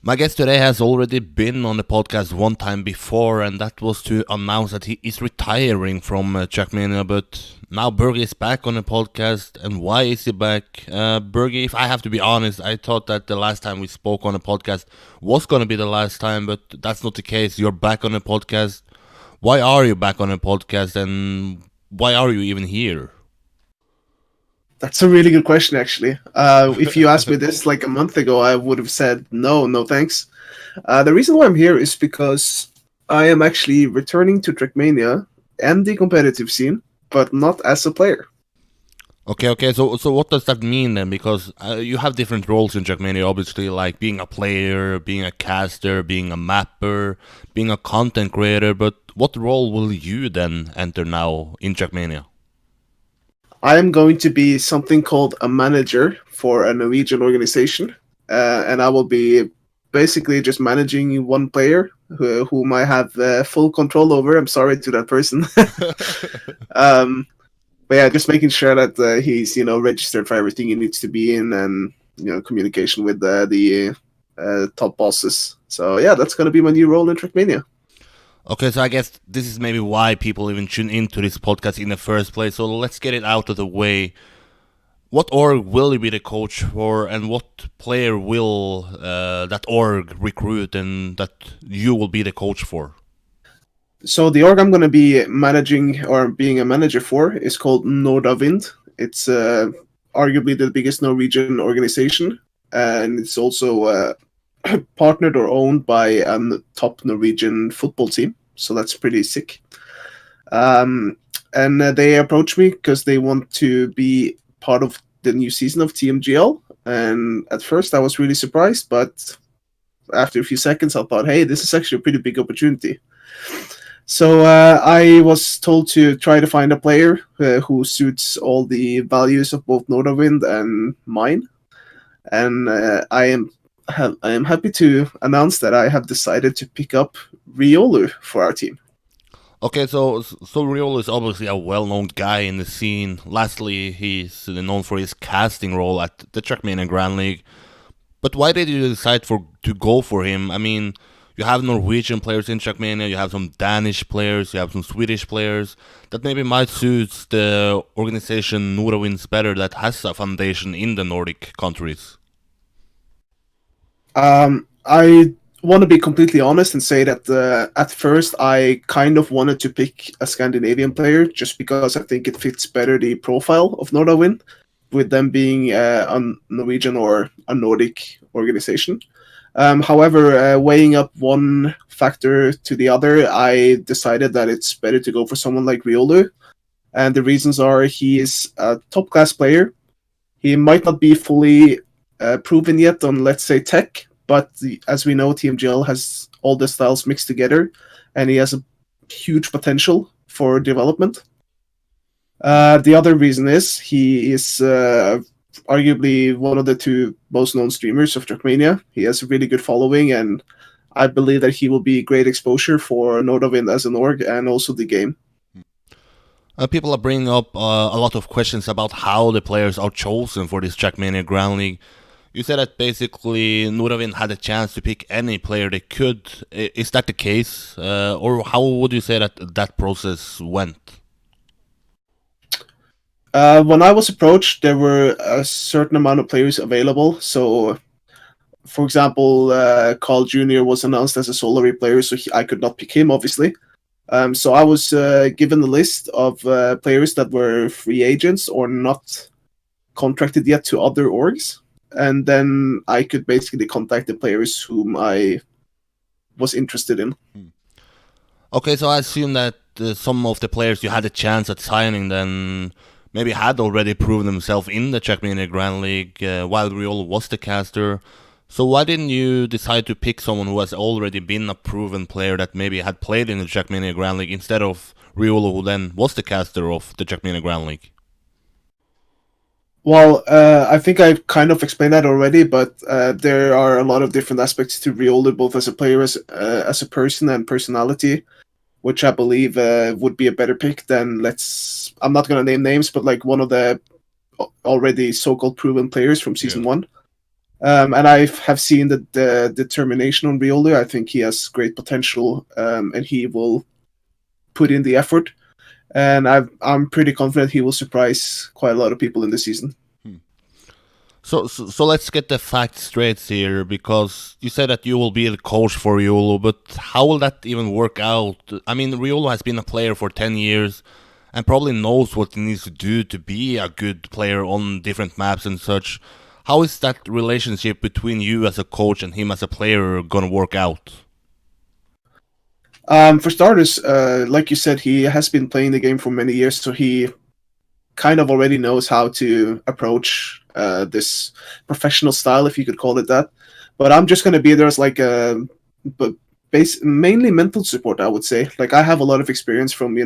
My guest today has already been on the podcast one time before, and that was to announce that he is retiring from Trackmania. But now Bergie is back on the podcast, and why is he back? Bergie, if I have to be honest, I thought that the last time we spoke on the podcast was going to be the last time, but that's not the case. You're back on the podcast. Why are you back on the podcast, and why are you even here? That's a really good question, actually. If you asked me this like a month ago, I would have said no, no thanks. The reason why I'm here is because I am actually returning to Trackmania and the competitive scene, but not as a player. Okay. So what does that mean then? Because you have different roles in Trackmania, obviously, like being a player, being a caster, being a mapper, being a content creator. But what role will you then enter now in Trackmania? I am going to be something called a manager for a Norwegian organization, and I will be basically just managing one player whom I have full control over. I'm sorry to that person. um, but yeah, just making sure that he's registered for everything he needs to be in, and communication with the top bosses. So yeah, that's gonna be my new role in Trackmania. Okay, so I guess this is maybe why people even tune into this podcast in the first place. So let's get it out of the way. What org will you be the coach for, and what player will that org recruit, and that you will be the coach for? So the org I'm gonna be managing or being a manager for is called Nordavind. It's arguably the biggest Norwegian organization, and it's also partnered or owned by a top Norwegian football team. So that's pretty sick. Um, and they approached me because they want to be part of the new season of TMGL. And at first, I was really surprised, but after a few seconds, I thought, hey, this is actually a pretty big opportunity. So I was told to try to find a player who suits all the values of both Nordavind and mine. And I am happy to announce that I have decided to pick up Riolu for our team. Okay, so Riolo is obviously a well-known guy in the scene. Lastly, he's known for his casting role at the Trackmania Grand League. But why did you decide for to go for him? I mean, you have Norwegian players in Trackmania, you have some Danish players, you have some Swedish players that maybe might suit the organization Nordavinds better that has a foundation in the Nordic countries. I want to be completely honest and say that at first I kind of wanted to pick a Scandinavian player just because I think it fits better the profile of Nordavind, with them being a Norwegian or a Nordic organization. However, weighing up one factor to the other, I decided that it's better to go for someone like Riolu. And the reasons are he is a top class player. He might not be fully proven yet on, let's say, tech, but as we know, TMGL has all the styles mixed together, and he has a huge potential for development. The other reason is he is arguably one of the two most known streamers of Trackmania. He has a really good following, and I believe that he will be great exposure for Nordavind as an org and also the game. People are bringing up a lot of questions about how the players are chosen for this Trackmania Grand League. You said that basically Nordavind had a chance to pick any player they could. Is that the case? Or how would you say that that process went? When I was approached, there were a certain amount of players available. So, for example, Carl Jr. was announced as a Solary player, so I could not pick him, obviously. So I was given a list of players that were free agents or not contracted yet to other orgs, and then I could basically contact the players whom I was interested in. Okay, so I assume that some of the players you had a chance at signing then maybe had already proven themselves in the Trackmania Grand League while Riol was the caster. So why didn't you decide to pick someone who has already been a proven player that maybe had played in the Trackmania Grand League instead of Riolo, who then was the caster of the Trackmania Grand League? Well, I think I've kind of explained that already, but there are a lot of different aspects to Riolu, both as a player, as a person, and personality, which I believe would be a better pick than I'm not gonna name names, but like one of the already so-called proven players from season one. And I have seen the determination on Riolu. I think he has great potential, and he will put in the effort. And I'm pretty confident he will surprise quite a lot of people in the season. Hmm. So let's get the facts straight here, because you said that you will be the coach for Riolu, but how will that even work out? I mean, Riolu has been a player for 10 years and probably knows what he needs to do to be a good player on different maps and such. How is that relationship between you as a coach and him as a player gonna work out? For starters, like you said, he has been playing the game for many years, so he kind of already knows how to approach this professional style, if you could call it that. But I'm just going to be there as like but mainly mental support, I would say. Like I have a lot of experience from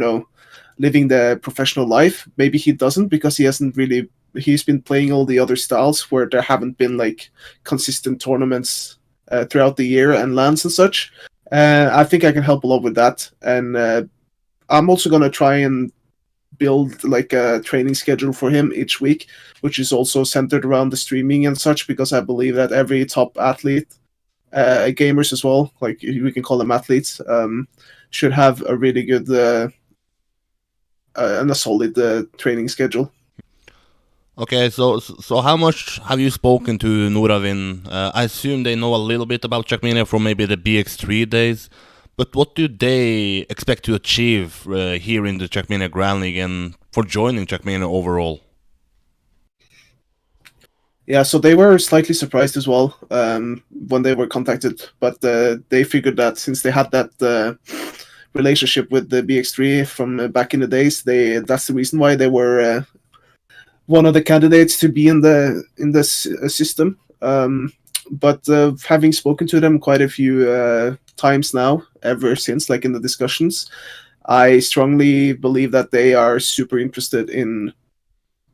living the professional life. Maybe he doesn't because he hasn't really. He's been playing all the other styles where there haven't been like consistent tournaments throughout the year and lands and such. I think I can help a lot with that, and I'm also going to try and build like a training schedule for him each week, which is also centered around the streaming and such, because I believe that every top athlete, gamers as well, like we can call them athletes, should have a really good and a solid training schedule. Okay, so how much have you spoken to Nordavind? I assume they know a little bit about Trackmania from maybe the BX3 days, but what do they expect to achieve here in the Trackmania Grand League and for joining Trackmania overall? Yeah, so they were slightly surprised as well when they were contacted, but they figured that since they had that relationship with the BX3 from back in the days, that's the reason why they were one of the candidates to be in this system. But having spoken to them quite a few times now, ever since, like in the discussions, I strongly believe that they are super interested in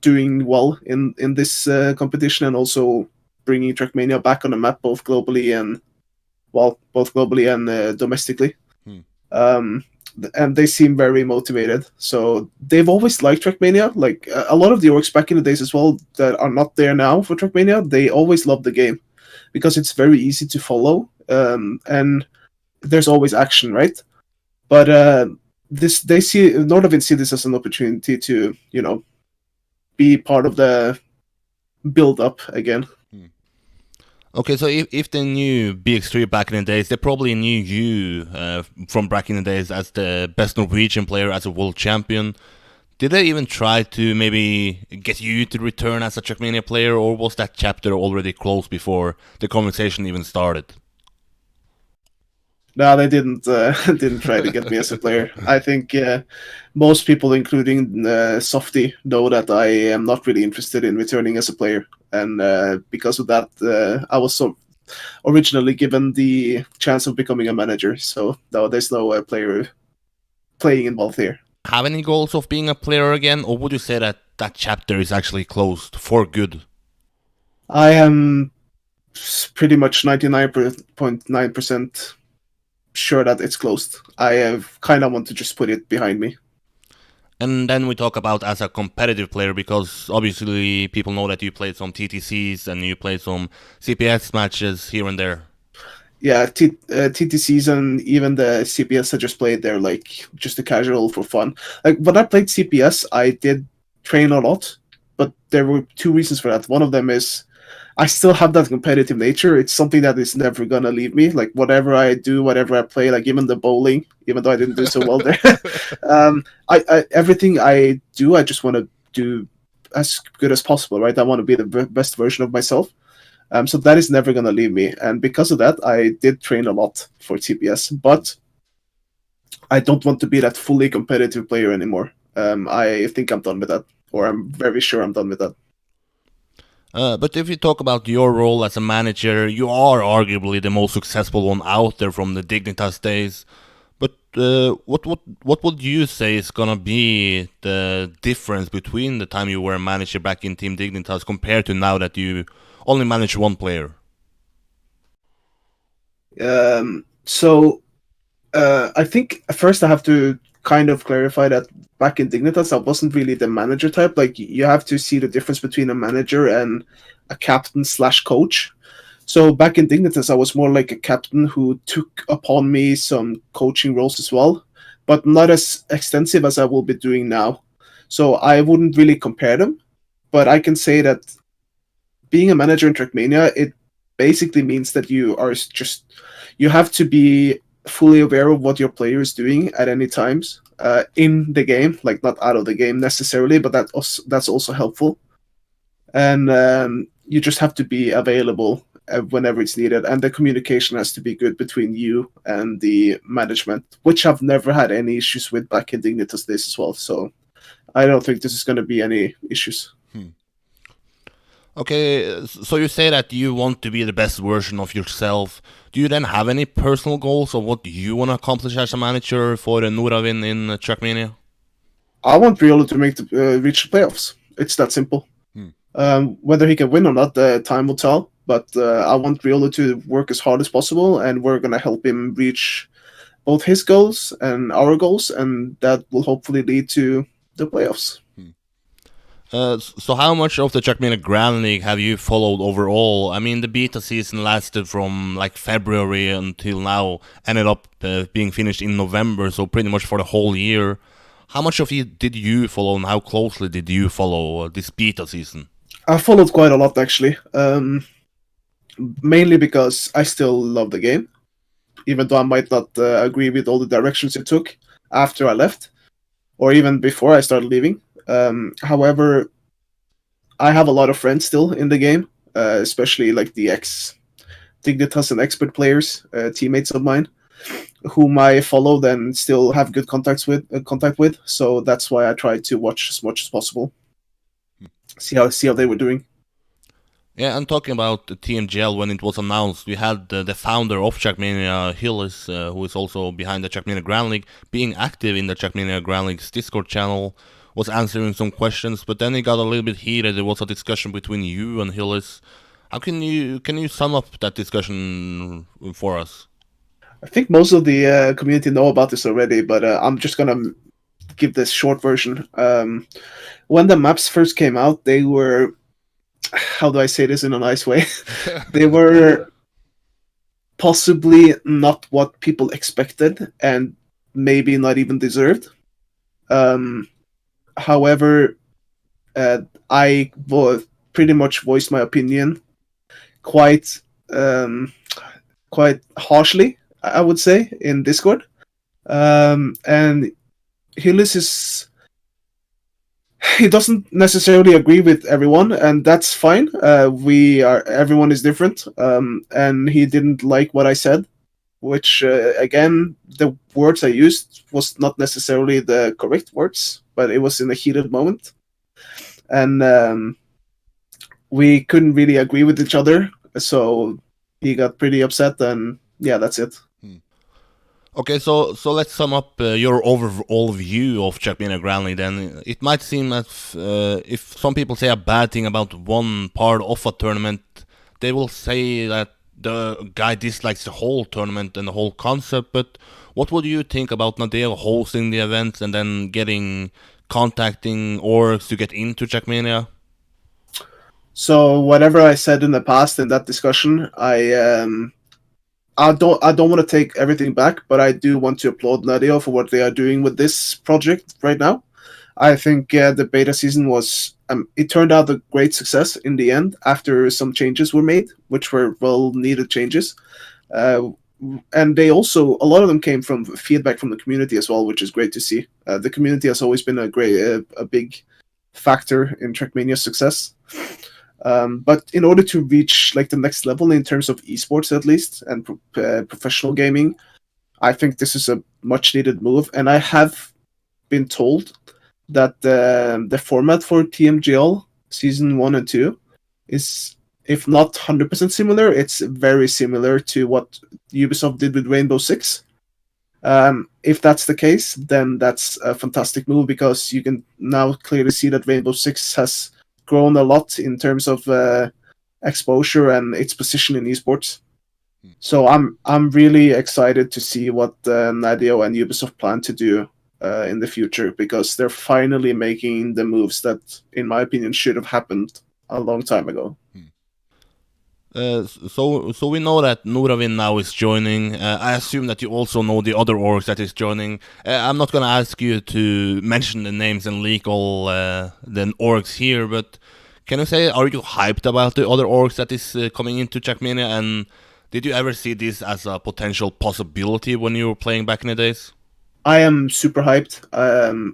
doing well in this competition, and also bringing Trackmania back on the map, both globally and domestically. Hmm. And they seem very motivated. So they've always liked Trackmania. Like a lot of the orgs back in the days as well that are not there now for Trackmania, they always love the game because it's very easy to follow, and there's always action, right? But Nordavind see this as an opportunity to be part of the build up again. Okay, so if they knew BX3 back in the days, they probably knew you from back in the days as the best Norwegian player, as a world champion. Did they even try to maybe get you to return as a Trackmania player, or was that chapter already closed before the conversation even started? No, they didn't didn't try to get me as a player. I think most people, including Softy, know that I am not really interested in returning as a player, and because of that, I was originally given the chance of becoming a manager. So no, there's no player playing involved here. Have any goals of being a player again, or would you say that that chapter is actually closed for good? I am pretty much 99.9% sure that it's closed. I have kind of want to just put it behind me. And then we talk about as a competitive player, because obviously people know that you played some TTCs and you played some CPS matches here and there. Yeah, TTCs and even the CPS I just played, they're like just a casual for fun. Like when I played CPS, I did train a lot, but there were two reasons for that. One of them is I still have that competitive nature. It's something that is never gonna leave me. Like whatever I do, whatever I play, like even the bowling, even though I didn't do so well there, I everything I do, I just want to do as good as possible, right? I want to be the best version of myself. So that is never gonna leave me, and because of that, I did train a lot for TPS, but I don't want to be that fully competitive player anymore. I think I'm done with that, or I'm very sure I'm done with that. But if you talk about your role as a manager, you are arguably the most successful one out there from the Dignitas days. But what would you say is gonna be the difference between the time you were a manager back in Team Dignitas compared to now that you only manage one player? So I think first I have to kind of clarify that back in Dignitas, I wasn't really the manager type. Like you have to see the difference between a manager and a captain slash coach. So back in Dignitas, I was more like a captain who took upon me some coaching roles as well, but not as extensive as I will be doing now. So I wouldn't really compare them, but I can say that being a manager in Trackmania, it basically means that you have to be fully aware of what your player is doing at any times in the game, like not out of the game necessarily, but that's also helpful. And you just have to be available whenever it's needed, and the communication has to be good between you and the management, which I've never had any issues with back in Dignitas days as well. So I don't think this is going to be any issues. Hmm. Okay, so you say that you want to be the best version of yourself. Do you then have any personal goals of what you want to accomplish as a manager for Nordavind in Trackmania? I want Riolo to make reach the playoffs. It's that simple. Hmm. Whether he can win or not, time will tell. But I want Riolo to work as hard as possible, and we're gonna help him reach both his goals and our goals, and that will hopefully lead to the playoffs. So how much of the Trackmania Grand League have you followed overall? I mean, the beta season lasted from like February until now, ended up being finished in November, so pretty much for the whole year. How much of it did you follow, and how closely did you follow this beta season? I followed quite a lot actually, mainly because I still love the game, even though I might not agree with all the directions it took after I left, or even before I started leaving. However, I have a lot of friends still in the game, especially like the ex Dignitas and expert players, teammates of mine, whom I followed and still have good contact with. So that's why I try to watch as much as possible, see how they were doing. Yeah, and talking about the TMGL, when it was announced, we had the founder of Trackmania, Hillis, who is also behind the Trackmania Grand League, being active in the Trackmania Grand League's Discord channel, was answering some questions, but then it got a little bit heated. There was a discussion between you and Hillis. How can you sum up that discussion for us? I think most of the community know about this already, but I'm just gonna give this short version. When the maps first came out, they were, how do I say this in a nice way? They were possibly not what people expected and maybe not even deserved. Um, However, I pretty much voiced my opinion quite quite harshly, I would say, in Discord. And Hillis is he doesn't necessarily agree with everyone, and that's fine. Everyone is different, and he didn't like what I said, which again, the words I used was not necessarily the correct words, but it was in a heated moment, and we couldn't really agree with each other. So he got pretty upset, and yeah, that's it. Okay, so let's sum up your overall view of Trackmania Grand League. Then it might seem as if some people say a bad thing about one part of a tournament, they will say that the guy dislikes the whole tournament and the whole concept. But what would you think about Nadeo hosting the events and then contacting orgs to get into Trackmania? So whatever I said in the past in that discussion, I don't want to take everything back, but I do want to applaud Nadio for what they are doing with this project right now. I think the beta season was it turned out a great success in the end after some changes were made, which were well needed changes. Uh, and they also a lot of them came from feedback from the community as well, which is great to see. The community has always been a big factor in Trackmania's success. But in order to reach like the next level in terms of esports at least and professional gaming, I think this is a much needed move. And I have been told that the format for TMGL season 1 and 2 is, if not 100% similar, it's very similar to what Ubisoft did with Rainbow Six. If that's the case, then that's a fantastic move because you can now clearly see that Rainbow Six has grown a lot in terms of exposure and its position in esports. So I'm really excited to see what Nadio and Ubisoft plan to do in the future because they're finally making the moves that, in my opinion, should have happened a long time ago. So we know that Nordavind now is joining. I assume that you also know the other orgs that is joining. I'm not gonna ask you to mention the names and leak all the orgs here, but can you say, are you hyped about the other orgs that is coming into Trackmania? And did you ever see this as a potential possibility when you were playing back in the days? I am super hyped.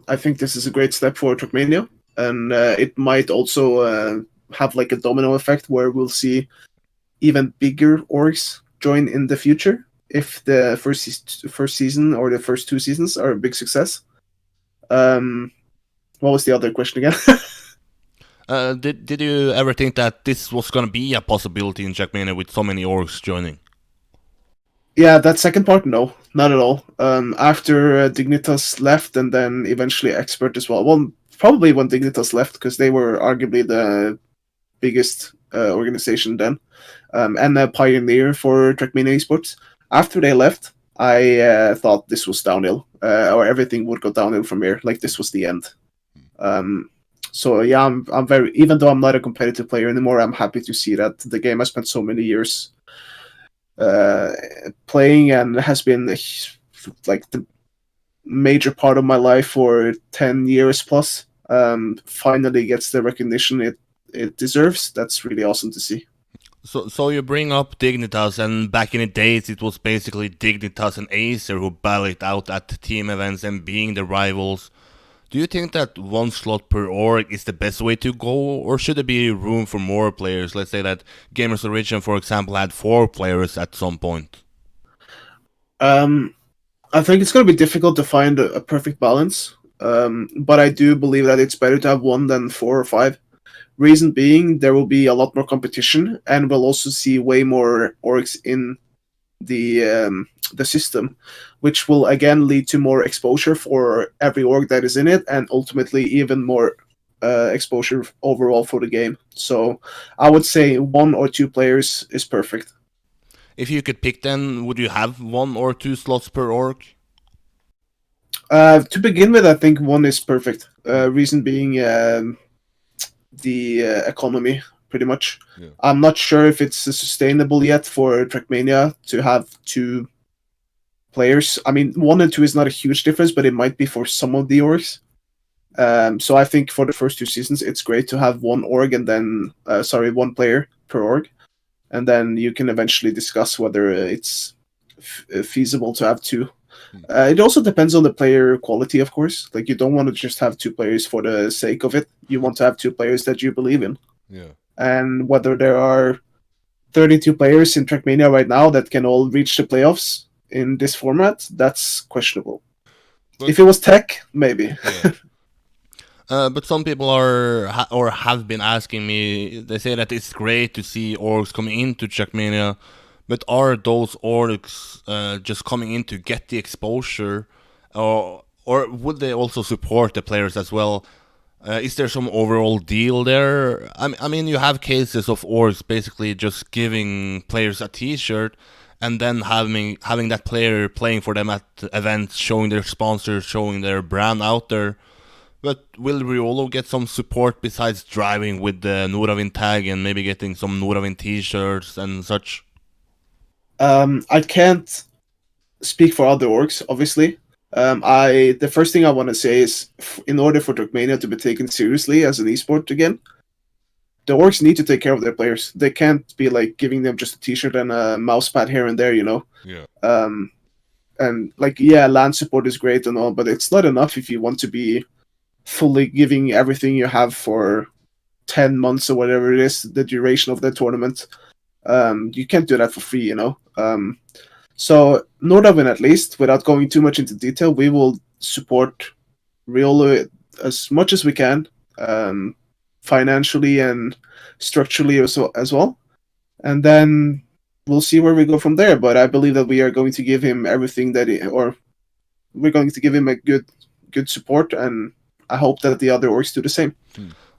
I think this is a great step for Trackmania, and it might also have like a domino effect where we'll see even bigger orgs join in the future if the first season or the first two seasons are a big success. Um, what was the other question again? Did you ever think that this was gonna be a possibility in Trackmania with so many orgs joining? Yeah, that second part, no, not at all. After Dignitas left, and then eventually Expert as well. Well, probably when Dignitas left, because they were arguably the biggest organization then, and a pioneer for Trackmania esports. After they left, I thought this was downhill, or everything would go downhill from here. Like this was the end. Um, so yeah, I'm very. Even though I'm not a competitive player anymore, I'm happy to see that the game I spent so many years uh, playing and has been like the major part of my life for 10 years plus finally gets the recognition it deserves. That's really awesome to see. So you bring up Dignitas, and back in the days, it was basically Dignitas and Acer who battled it out at team events and being the rivals. Do you think that one slot per org is the best way to go, or should there be room for more players? Let's say that Gamers Origin, for example, had 4 players at some point. um, I think it's going to be difficult to find a perfect balance, but I do believe that it's better to have one than four or five. Reason being, there will be a lot more competition, and we'll also see way more orgs in the system, which will again lead to more exposure for every org that is in it, and ultimately even more exposure overall for the game. So I would say 1 or 2 players is perfect. If you could pick, then would you have 1 or 2 slots per org? To begin with, I think one is perfect. Reason being the economy, pretty much. Yeah. I'm not sure if it's sustainable yet for Trackmania to have 2 players. I mean, 1 and 2 is not a huge difference, but it might be for some of the orgs. So I think for the first 2 seasons, it's great to have 1 org and then, 1 player per org, and then you can eventually discuss whether it's feasible to have 2. It also depends on the player quality, of course. Like you don't want to just have 2 players for the sake of it. You want to have 2 players that you believe in. Yeah. And whether there are 32 players in Trackmania right now that can all reach the playoffs in this format, that's questionable. But, If it was tech, maybe. yeah. But some people or have been asking me. They say that it's great to see orgs coming into Trackmania, but are those orgs just coming in to get the exposure, or would they also support the players as well? Is there some overall deal there? I mean, you have cases of orgs basically just giving players a T-shirt, and then having that player playing for them at events, showing their sponsors, showing their brand out there. But will Riolo get some support besides driving with the Nordavind tag and maybe getting some Nordavind T-shirts and such? I can't speak for other orgs, obviously. The first thing I want to say is, in order for Trackmania to be taken seriously as an esport again, the orgs need to take care of their players. They can't be like giving them just a T-shirt and a mouse pad here and there, you know. Yeah. And like, yeah, land support is great and all, but it's not enough if you want to be fully giving everything you have for 10 months or whatever it is, the duration of the tournament. You can't do that for free, you know. So Nordavind, at least, without going too much into detail, we will support Riolo as much as we can, financially and structurally as well. And then we'll see where we go from there. But I believe that we are going to give him everything or we're going to give him a good support, and I hope that the other orgs do the same.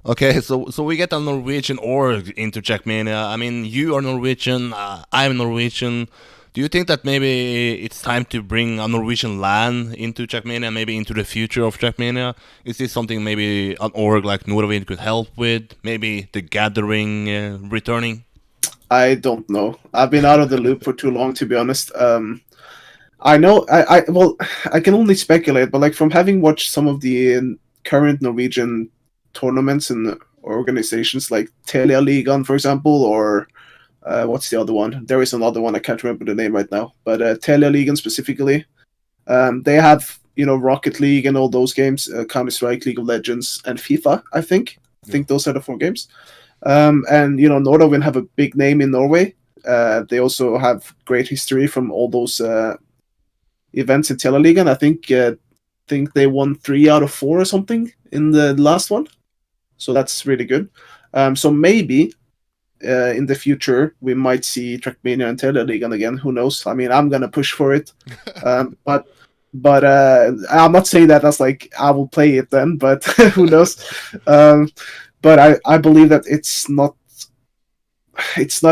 Okay, so we get a Norwegian org into Trackmania. I mean, you are Norwegian, I'm Norwegian. Do you think that maybe it's time to bring a Norwegian LAN into Trackmania, maybe into the future of Trackmania? Is this something maybe an org like Nordavind could help with? Maybe the Gathering returning? I don't know. I've been out of the loop for too long, to be honest. I know. Well, I can only speculate, but like from having watched some of the current Norwegian tournaments and organizations like Telia Ligaen, for example, or what's the other one? There is another one I can't remember the name right now, but Telia Ligaen specifically. They have Rocket League and all those games, Counter Strike, League of Legends, and FIFA. I think. I Yeah. think those are the four games. And Nordavind have a big name in Norway. They also have great history from all those events in Teleligaen. I think they won 3 out of 4 or something in the last one, so that's really good. So maybe in the future we might see Trackmania and Teleligaen again. Who knows? I mean, I'm gonna push for it, but I'm not saying that as like I will play it then, but who knows? But I believe that it's not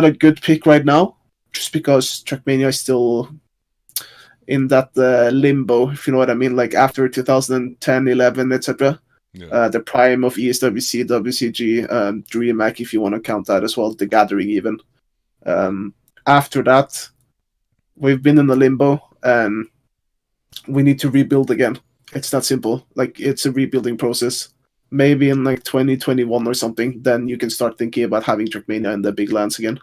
a good pick right now, just because Trackmania is still in that limbo, if you know what I mean, like after 2010, 11, etc. Yeah. The prime of ESWC, WCG, DreamHack, if you want to count that as well, the Gathering even. After that, we've been in the limbo, and we need to rebuild again. It's that simple. Like, it's a rebuilding process. Maybe in like 2021 or something, then you can start thinking about having Trackmania in the big lands again.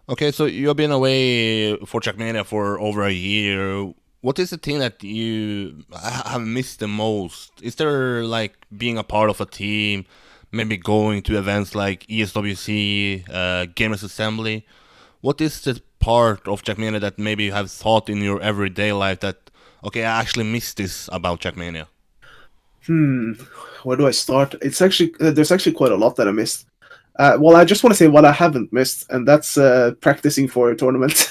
Okay, so you've been away for Trackmania for over a year. What is the thing that you have missed the most? Is there like being a part of a team, maybe going to events like ESWC, Gamers Assembly? What is the part of Trackmania that maybe you have thought in your everyday life that, okay, I actually miss this about Trackmania? Where do I start? It's actually there's actually quite a lot that I missed. Well, I just want to say what I haven't missed, and that's practicing for a tournament.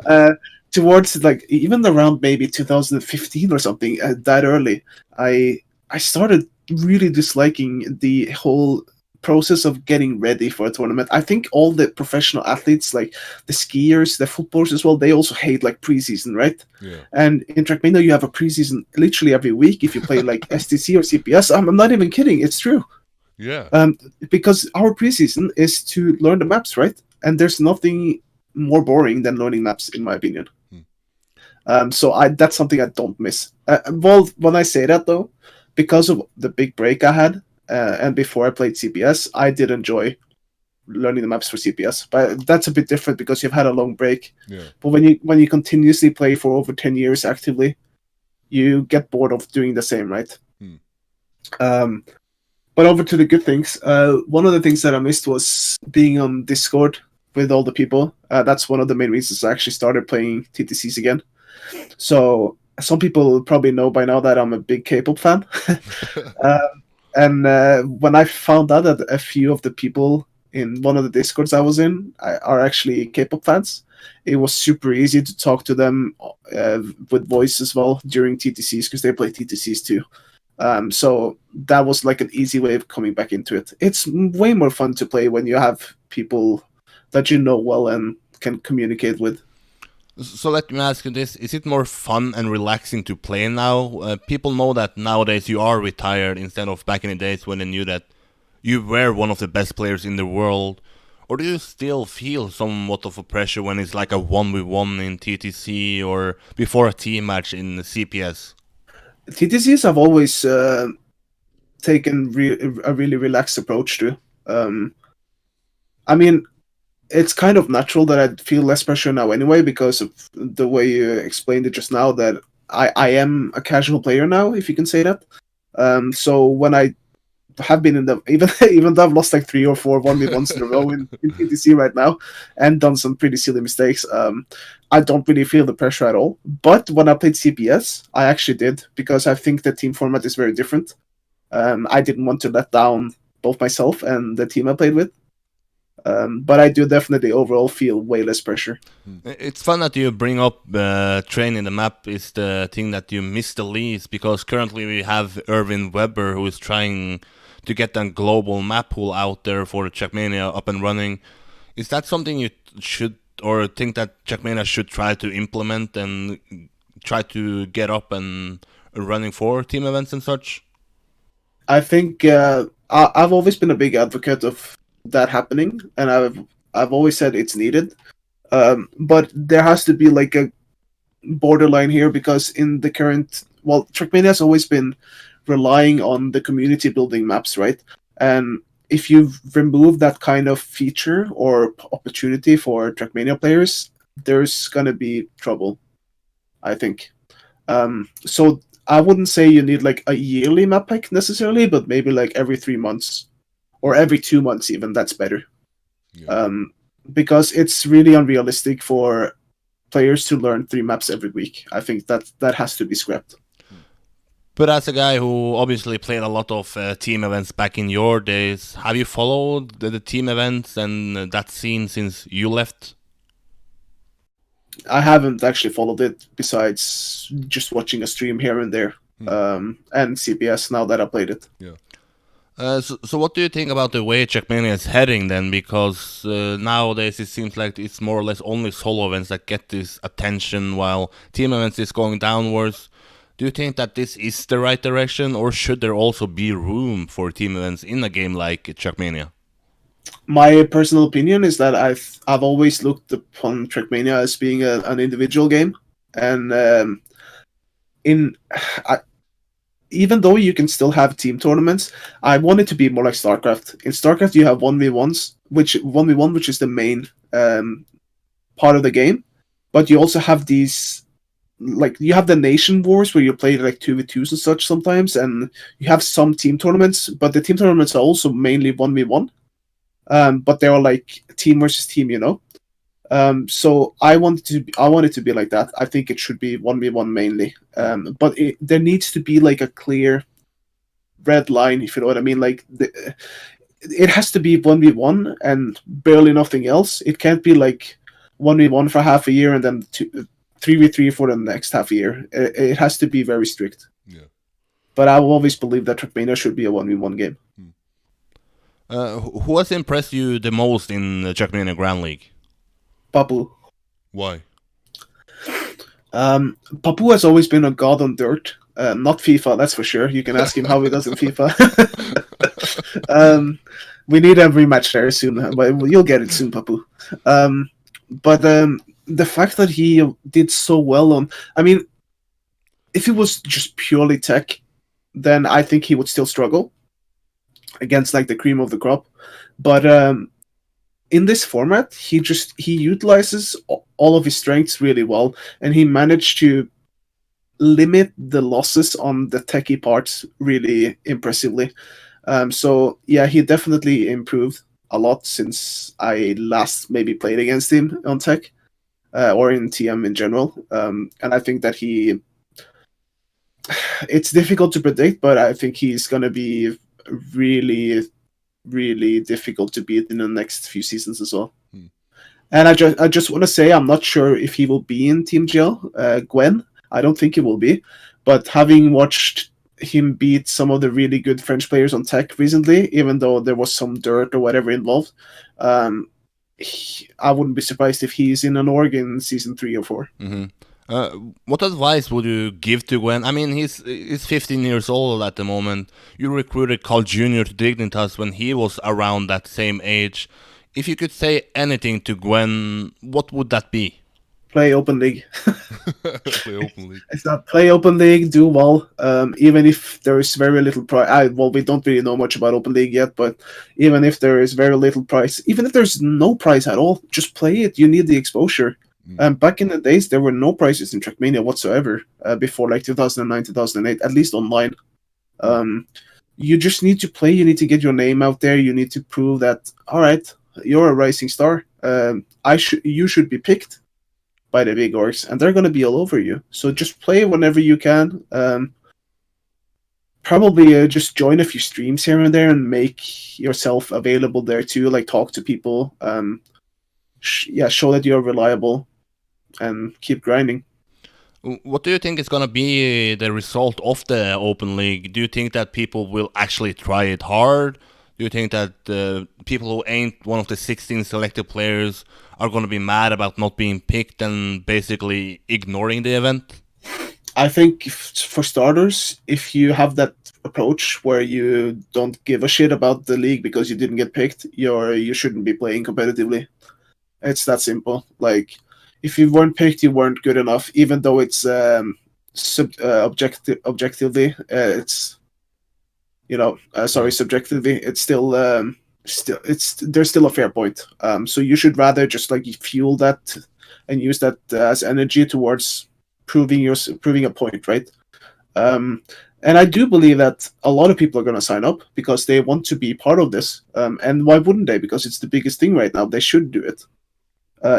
uh, Towards like even around maybe 2015 or something, that early, I started really disliking the whole process of getting ready for a tournament. I think all the professional athletes, like the skiers, the footballers as well, they also hate like preseason, right? Yeah. And in Trackmania, you have a preseason literally every week if you play like STC or CPS. I'm not even kidding; it's true. Yeah. Because our preseason is to learn the maps, right? And there's nothing more boring than learning maps, in my opinion. So that's something I don't miss. Well, when I say that though, because of the big break I had, and before I played CPS, I did enjoy learning the maps for CPS. But that's a bit different because you've had a long break. Yeah. But when you continuously play for over 10 years actively, you get bored of doing the same, right? Hmm. But over to the good things. One of the things that I missed was being on Discord with all the people. That's one of the main reasons I actually started playing TTCs again. So some people probably know by now that I'm a big K-pop fan. And when I found out that a few of the people in one of the Discords I was in are actually K-pop fans, it was super easy to talk to them with voice as well during TTCs because they play TTCs too. So that was like an easy way of coming back into it. It's way more fun to play when you have people that you know well and can communicate with. So let me ask you this: is it more fun and relaxing to play now? People know that nowadays you are retired instead of back in the days when they knew that you were one of the best players in the world. Or do you still feel somewhat of a pressure when it's like a 1v1 in TTC or before a team match in CPS? TTCs have always taken a really relaxed approach to. I mean, it's kind of natural that I feel less pressure now anyway because of the way you explained it just now. That I am a casual player now, if you can say that. So when I have been in the even though I've lost like 3 or 4 1v1s in a row in TTC right now and done some pretty silly mistakes, I don't really feel the pressure at all. But when I played CPS, I actually did because I think the team format is very different. I didn't want to let down both myself and the team I played with. But I do definitely overall feel way less pressure. It's fun that you bring up training the map is the thing that you miss the least because currently we have Irvin Weber who is trying to get a global map pool out there for Trackmania up and running. Is that something you should or think that Trackmania should try to implement and try to get up and running for team events and such? I think I've always been a big advocate of that happening, and I've always said it's needed. But there has to be like a borderline here because in the current, well, Trackmania has always been relying on the community building maps, right? And if you remove that kind of feature or opportunity for Trackmania players, there's gonna be trouble, I think. So I wouldn't say you need like a yearly map pack necessarily, but maybe like every 3 months or every 2 months even. That's better. Yeah. Because it's really unrealistic for players to learn 3 maps every week. I think that has to be scrapped. But as a guy who obviously played a lot of team events back in your days, have you followed the team events and that scene since you left? I haven't actually followed it besides just watching a stream here and there, and CPS now that I played it. Yeah. So what do you think about the way Trackmania is heading then? Because nowadays it seems like it's more or less only solo events that get this attention, while team events is going downwards. Do you think that this is the right direction, or should there also be room for team events in a game like Trackmania? My personal opinion is that I've always looked upon Trackmania as being an individual game, and in I, even though you can still have team tournaments, I want it to be more like StarCraft. In StarCraft, you have 1v1s, which is the main part of the game, but you also have these, like, you have the nation wars where you play like 2v2s and such sometimes, and you have some team tournaments, but the team tournaments are also mainly 1v1. But they are like team versus team, you know. So I want it to be like that. I think it should be 1v1 mainly. But there needs to be like a clear red line, if you know what I mean. Like it has to be 1v1 and barely nothing else. It can't be like 1v1 for half a year and then 3v3 for the next half a year. It has to be very strict. Yeah. But I've always believed that Trackmania should be a 1v1 game. Who has impressed you the most in the Trackmania Grand League? Papu. Why? Papu has always been a god on dirt. Not FIFA, that's for sure. You can ask him how he does in FIFA. We need a rematch there soon, but you'll get it soon, Papu. But the fact that he did so well on, I mean, if it was just purely tech, then I think he would still struggle against like the cream of the crop. But in this format, he utilizes all of his strengths really well, and he managed to limit the losses on the techie parts really impressively. So yeah, he definitely improved a lot since I last maybe played against him on tech or in TM in general. And I think that it's difficult to predict, but I think he's gonna be really, really difficult to beat in the next few seasons as well. And I just want to say I'm not sure if he will be in TMGL. Gwen, I don't think he will be, but having watched him beat some of the really good French players on tech recently, even though there was some dirt or whatever involved, I wouldn't be surprised if he's in an org in season 3 or 4. What advice would you give to Gwen? I mean, he's 15 years old at the moment. You recruited Carl Jr. to Dignitas when he was around that same age. If you could say anything to Gwen, what would that be? Play Open League. Play Open League. It's not play Open League, do well. Even if there is very little price. Well, we don't really know much about Open League yet, but even if there is very little price, even if there's no price at all, just play it. You need the exposure. Back in the days, there were no prizes in Trackmania whatsoever before like 2009, 2008, at least online. You just need to play. You need to get your name out there. You need to prove that, all right, you're a rising star. You should be picked by the big orgs, and they're going to be all over you. So just play whenever you can. Probably just join a few streams here and there and make yourself available there too. Like talk to people. Show that you're reliable. And keep grinding. What do you think is going to be the result of the Open League? Do you think that people will actually try it hard? Do you think that people who ain't one of the 16 selected players are going to be mad about not being picked and basically ignoring the event? I think for starters, if you have that approach where you don't give a shit about the league because you didn't get picked, you shouldn't be playing competitively. It's that simple. Like, if you weren't picked, you weren't good enough. Even though it's objectively, it's sorry, subjectively, it's still it's there's still a fair point. So you should rather just like fuel that and use that as energy towards proving a point, right? Um, and I do believe that a lot of people are going to sign up because they want to be part of this. And why wouldn't they? Because it's the biggest thing right now. They should do it.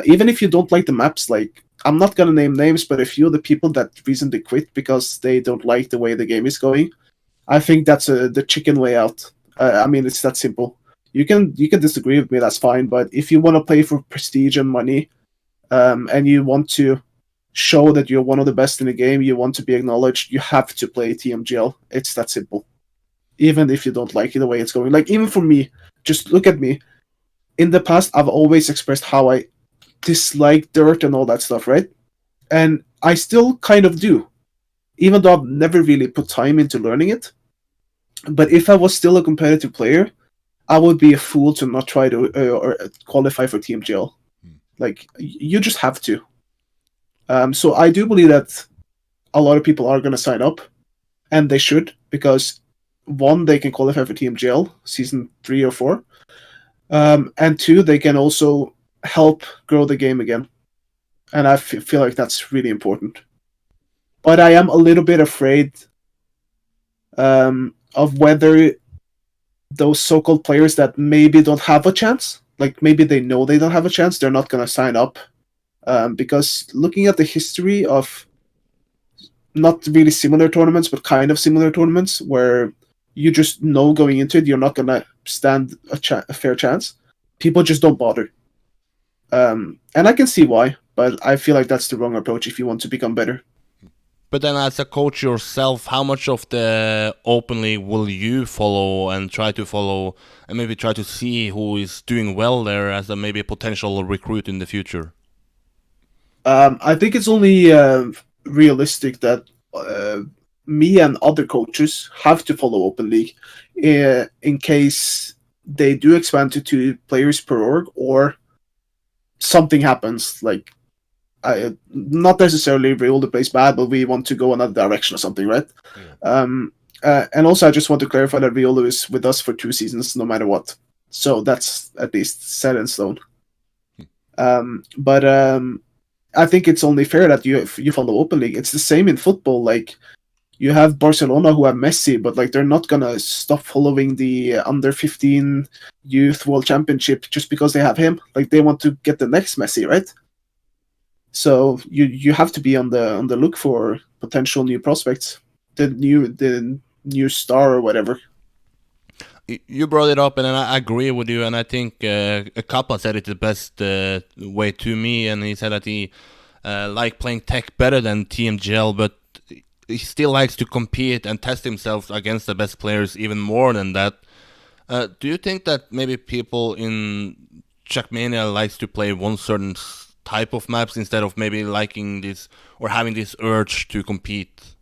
Even if you don't like the maps, like I'm not gonna name names, but a few of the people that recently quit because they don't like the way the game is going, I think that's the chicken way out. I mean, it's that simple. You can disagree with me, that's fine. But if you want to play for prestige and money, and you want to show that you're one of the best in the game, you want to be acknowledged, you have to play TMGL. It's that simple. Even if you don't like it the way it's going, like even for me, just look at me. In the past, I've always expressed how I dislike dirt and all that stuff, right? And I still kind of do, even though I've never really put time into learning it. But if I was still a competitive player, I would be a fool to not try to or qualify for TMGL. Like you just have to. So I do believe that a lot of people are going to sign up, and they should because one, they can qualify for TMGL season 3 or 4, and two, they can also help grow the game again. And I feel like that's really important. But I am a little bit afraid of whether those so-called players that maybe don't have a chance, like maybe they know they don't have a chance, they're not going to sign up. Because looking at the history of not really similar tournaments, but kind of similar tournaments where you just know going into it you're not going to stand a fair chance, people just don't bother. And I can see why, but I feel like that's the wrong approach if you want to become better. But then, as a coach yourself, how much of the Open League will you follow and try to follow, and maybe try to see who is doing well there as a maybe a potential recruit in the future? I think it's only realistic that me and other coaches have to follow Open League in case they do expand to 2 players per org or something happens. Like, not necessarily Riolda plays bad, but we want to go another direction or something, right? Yeah. And also, I just want to clarify that Riolda is with us for 2 seasons, no matter what. So that's at least set in stone. But I think it's only fair that you follow Open League. It's the same in football. Like you have Barcelona who have Messi, but like they're not gonna stop following the under 15 youth world championship just because they have him. Like they want to get the next Messi, right? So you have to be on the look for potential new prospects, the new star or whatever. You brought it up, and I agree with you. And I think Kappa said it the best way to me, and he said that he liked playing tech better than TMGL, but he still likes to compete and test himself against the best players even more than that. Do you think that maybe people in Trackmania likes to play one certain type of maps instead of maybe liking this or having this urge to compete?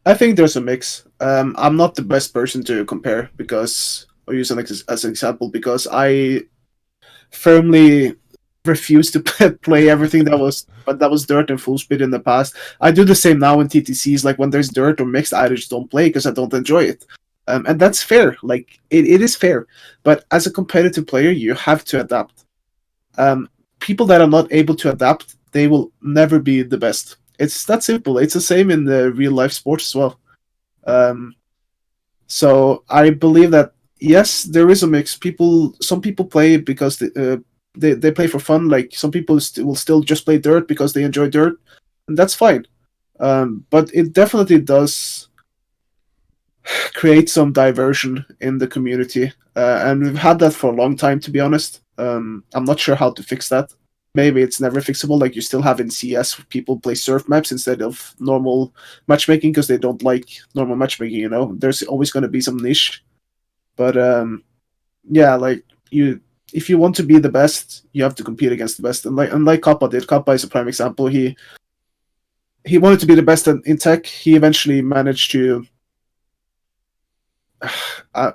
I think there's a mix. I'm not the best person to compare because, or use as an example, because I firmly refuse to play everything that was dirt and full speed in the past. I do the same now in TTCs. Like when there's dirt or mixed, I just don't play because I don't enjoy it. And that's fair. Like it is fair. But as a competitive player, you have to adapt. People that are not able to adapt, they will never be the best. It's that simple. It's the same in the real life sports as well. Um, so I believe that yes, there is a mix. Some people play because they play for fun. Like some people will still just play dirt because they enjoy dirt, and that's fine. But it definitely does create some diversion in the community, and we've had that for a long time. To be honest, I'm not sure how to fix that. Maybe it's never fixable. Like you still have in CS, people play surf maps instead of normal matchmaking because they don't like normal matchmaking. There's always going to be some niche, but yeah, like if you want to be the best, you have to compete against the best. And like Kappa did. Kappa is a prime example. he wanted to be the best in tech. He eventually managed to. Uh,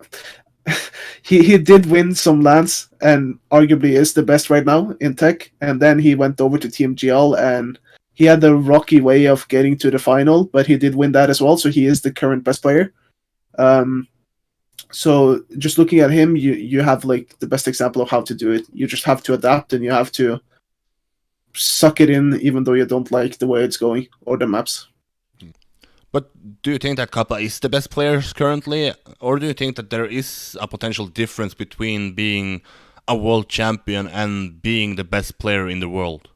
he did win some lands and arguably is the best right now in tech. And then he went over to TMGL and he had the rocky way of getting to the final, but he did win that as well. So he is the current best player. Um, so just looking at him, you have like the best example of how to do it. You just have to adapt and you have to suck it in, even though you don't like the way it's going or the maps. But do you think that Kappa is the best players currently, or do you think that there is a potential difference between being a world champion and being the best player in the world?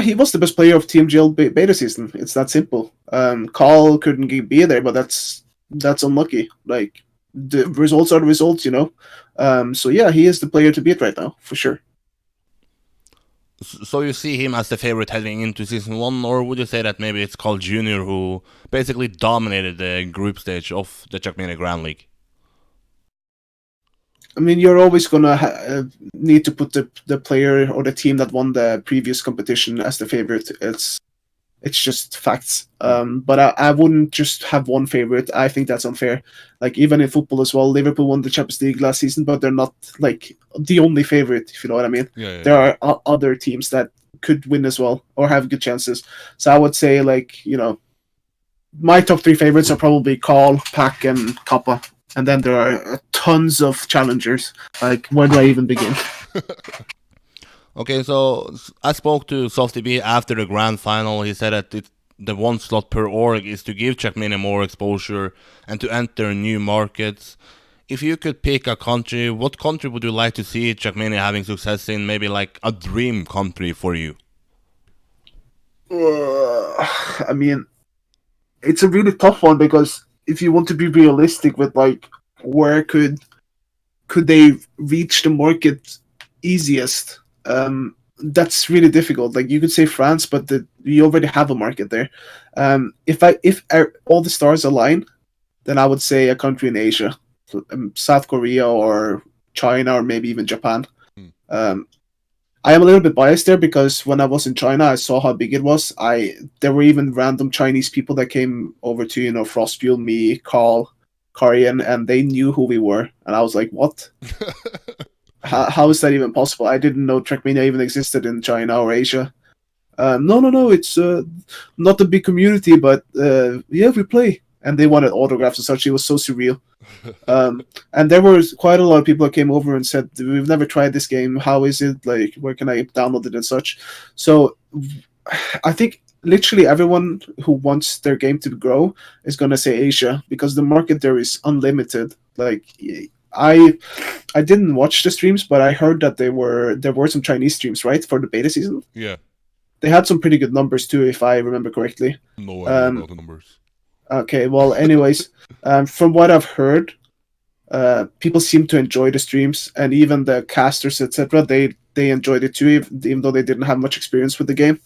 He was the best player of TMGL beta season. It's that simple. Carl couldn't be there, but that's unlucky. Like the results are the results, you know. So yeah, he is the player to beat right now for sure. So you see him as the favorite heading into season 1, or would you say that maybe it's Carl Jr. who basically dominated the group stage of the Trackmania Grand League? I mean, you're always gonna need to put the player or the team that won the previous competition as the favorite. It's just facts. But I wouldn't just have one favorite. I think that's unfair. Like even in football as well, Liverpool won the Champions League last season, but they're not like the only favorite. If you know what I mean. Yeah. There are other teams that could win as well or have good chances. So I would say like my top 3 favorites are probably Carl, Pack, and Kappa. And then there are tons of challengers. Like, where do I even begin? Okay, so I spoke to SoftDB after the grand final. He said that the 1 slot per org is to give Trackmania more exposure and to enter new markets. If you could pick a country, what country would you like to see Trackmania having success in? Maybe like a dream country for you? I mean, it's a really tough one because if you want to be realistic with like where could they reach the market easiest, that's really difficult. Like you could say France, but you already have a market there. If all the stars align, then I would say a country in Asia, South Korea or China or maybe even Japan. I am a little bit biased there because when I was in China, I saw how big it was. There were even random Chinese people that came over to Frostfuel, me, Carl, Karian, and they knew who we were, and I was like, "What? how is that even possible? I didn't know Trackmania even existed in China or Asia." No, it's not a big community, but yeah, we play, and they wanted autographs and such. It was so surreal. And there was quite a lot of people that came over and said, "We've never tried this game. How is it? Like, where can I download it and such?" So, I think literally everyone who wants their game to grow is gonna say Asia because the market there is unlimited. Like, I didn't watch the streams, but I heard that there were some Chinese streams, right, for the beta season. Yeah. They had some pretty good numbers too, if I remember correctly. No idea about the numbers. Okay, well, anyways, from what I've heard, people seem to enjoy the streams, and even the casters, etc. They enjoyed it too, even though they didn't have much experience with the game.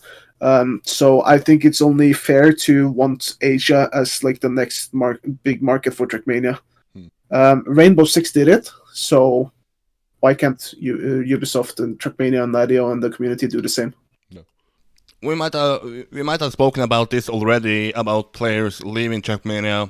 So I think it's only fair to want Asia as like the next big market for Trackmania. Rainbow Six did it, so why can't Ubisoft and Trackmania and Nadio and the community do the same? We might have spoken about this already about players leaving Trackmania,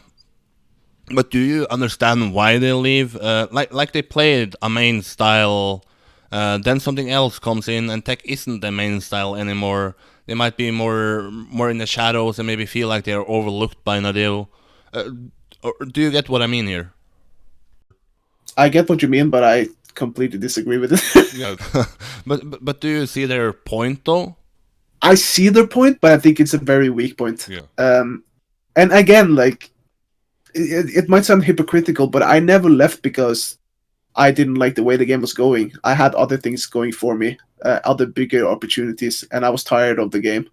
but do you understand why they leave? Like they played a main style, then something else comes in, and tech isn't the main style anymore. They might be more in the shadows and maybe feel like they are overlooked by Nadeo. Do you get what I mean here? I get what you mean, but I completely disagree with it. Yeah. but do you see their point though? I see their point, but I think it's a very weak point. Yeah. And again, like it might sound hypocritical, but I never left because I didn't like the way the game was going. I had other things going for me, other bigger opportunities, and I was tired of the game.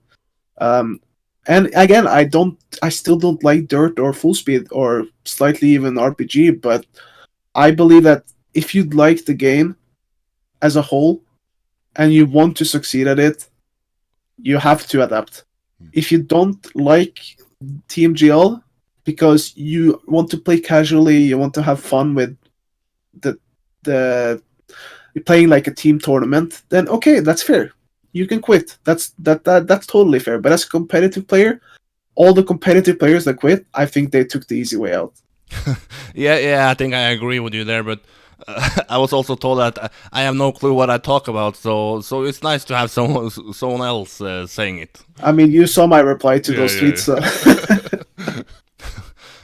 And again, I still don't like Dirt or Full Speed or slightly even RPG, but I believe that if you like the game as a whole and you want to succeed at it, you have to adapt. If you don't like TMGL because you want to play casually, you want to have fun with the playing like a team tournament, then okay, that's fair. you can quit. That's totally fair. But as a competitive player, all the competitive players that quit, I think they took the easy way out. Yeah, I think I agree with you there, but I was also told that I have no clue what I talk about, so it's nice to have someone else saying it. I mean, you saw my reply to Yeah, those tweets. So.